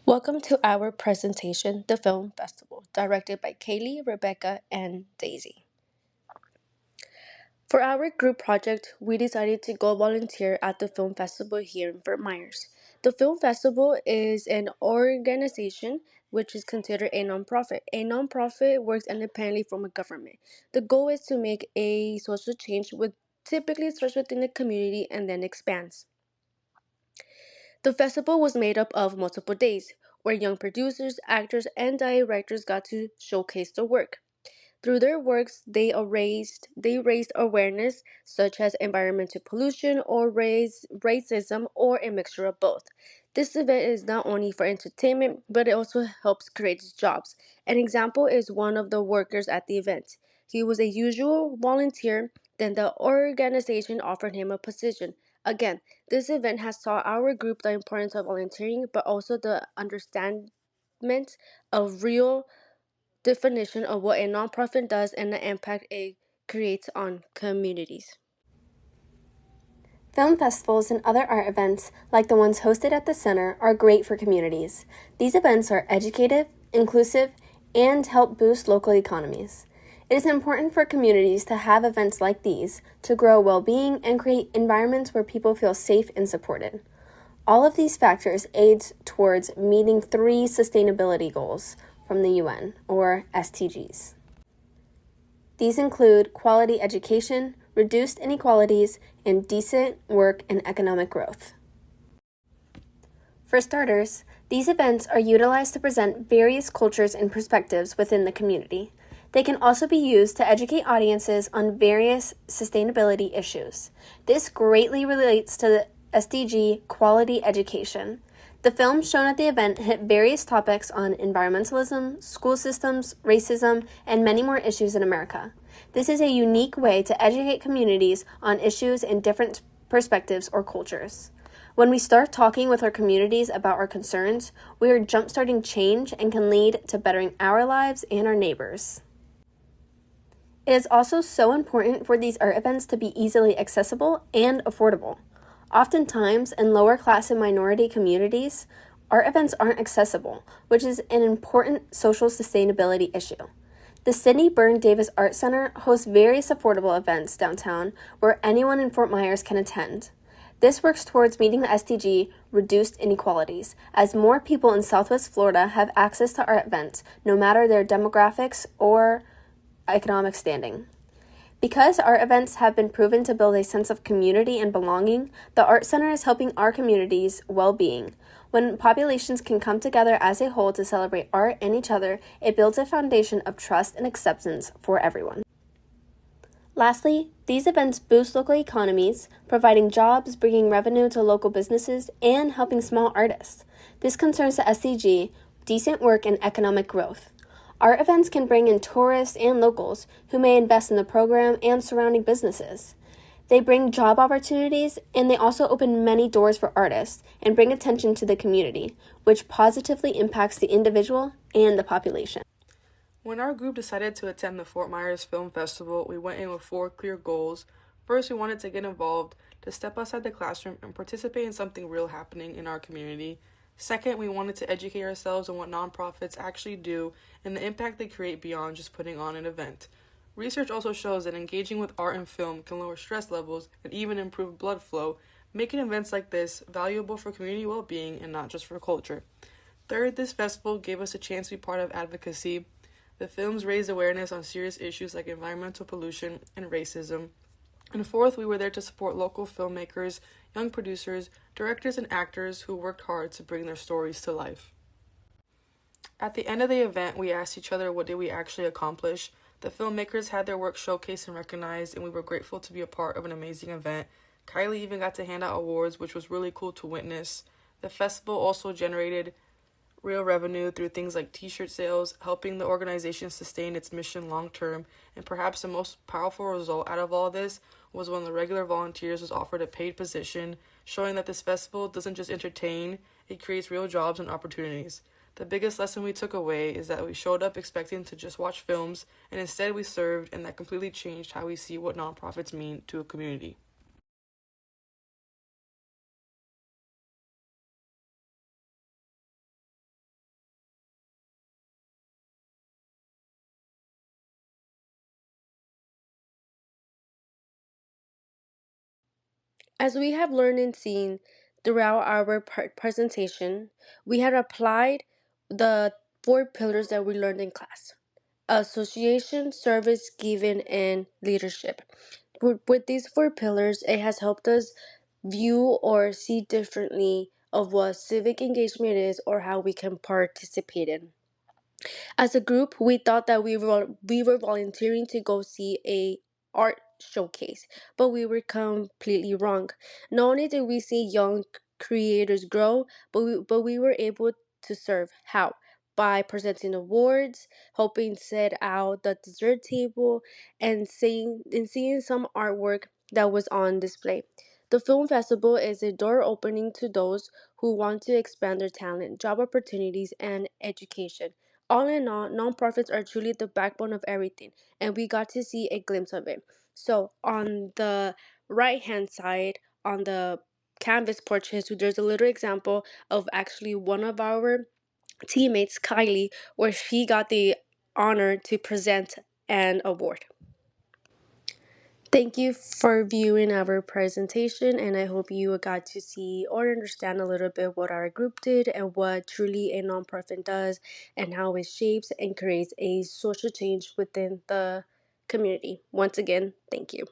Welcome to our presentation, The Film Festival, directed by Kaylee, Rebecca, and Daisy. For our group project, we decided to go volunteer at the film festival here in Fort Myers. The film festival is an organization which is considered a nonprofit. A nonprofit works independently from a government. The goal is to make a social change which typically starts within the community and then expands. The festival was made up of multiple days, where young producers, actors, and directors got to showcase their work. Through their works, they raised awareness such as environmental pollution or racism or a mixture of both. This event is not only for entertainment, but it also helps create jobs. An example is one of the workers at the event. He was a usual volunteer, then the organization offered him a position. Again, this event has taught our group the importance of volunteering, but also the understanding of real definition of what a nonprofit does and the impact it creates on communities. Film festivals and other art events, like the ones hosted at the center, are great for communities. These events are educative, inclusive, and help boost local economies. It is important for communities to have events like these to grow well-being and create environments where people feel safe and supported. All of these factors aid towards meeting 3 sustainability goals from the UN, or SDGs. These include quality education, reduced inequalities, and decent work and economic growth. For starters, these events are utilized to present various cultures and perspectives within the community. They can also be used to educate audiences on various sustainability issues. This greatly relates to the SDG quality education. The films shown at the event hit various topics on environmentalism, school systems, racism, and many more issues in America. This is a unique way to educate communities on issues in different perspectives or cultures. When we start talking with our communities about our concerns, we are jumpstarting change and can lead to bettering our lives and our neighbors. It is also so important for these art events to be easily accessible and affordable. Oftentimes, in lower class and minority communities, art events aren't accessible, which is an important social sustainability issue. The Sidney Byrne Davis Art Center hosts various affordable events downtown where anyone in Fort Myers can attend. This works towards meeting the SDG reduced inequalities, as more people in Southwest Florida have access to art events, no matter their demographics or economic standing. Because art events have been proven to build a sense of community and belonging, the Art Center is helping our community's well-being. When populations can come together as a whole to celebrate art and each other, it builds a foundation of trust and acceptance for everyone. Lastly, these events boost local economies, providing jobs, bringing revenue to local businesses, and helping small artists. This concerns the SDG, decent work and economic growth. Art events can bring in tourists and locals who may invest in the program and surrounding businesses. They bring job opportunities, and they also open many doors for artists and bring attention to the community, which positively impacts the individual and the population. When our group decided to attend the Fort Myers Film Festival, we went in with 4 clear goals. First, we wanted to get involved, to step outside the classroom and participate in something real happening in our community. Second, we wanted to educate ourselves on what nonprofits actually do and the impact they create beyond just putting on an event. Research also shows that engaging with art and film can lower stress levels and even improve blood flow, making events like this valuable for community well-being and not just for culture. Third, this festival gave us a chance to be part of advocacy. The films raised awareness on serious issues like environmental pollution and racism. And fourth, we were there to support local filmmakers, young producers, directors, and actors who worked hard to bring their stories to life. At the end of the event, we asked each other what did we actually accomplish. The filmmakers had their work showcased and recognized, and we were grateful to be a part of an amazing event. Kylie even got to hand out awards, which was really cool to witness. The festival also generated real revenue through things like t-shirt sales, helping the organization sustain its mission long term, and perhaps the most powerful result out of all this was when the regular volunteers was offered a paid position, showing that this festival doesn't just entertain, it creates real jobs and opportunities. The biggest lesson we took away is that we showed up expecting to just watch films, and instead we served, and that completely changed how we see what nonprofits mean to a community. As we have learned and seen throughout our presentation, we had applied the 4 pillars that we learned in class: association, service, giving, and leadership. With these 4 pillars, it has helped us view or see differently of what civic engagement is or how we can participate in. As a group, we thought that we were volunteering to go see a art showcase, but we were completely wrong. Not only did we see young creators grow, but we were able to serve. How? By presenting awards, helping set out the dessert table, and seeing some artwork that was on display. The film festival is a door opening to those who want to expand their talent, job opportunities, and education. All in all, nonprofits are truly the backbone of everything, and we got to see a glimpse of it. So, on the right hand side, on the canvas portrait, there's a little example of actually one of our teammates, Kylie, where she got the honor to present an award. Thank you for viewing our presentation, and I hope you got to see or understand a little bit what our group did and what truly a nonprofit does and how it shapes and creates a social change within the community. Once again, thank you.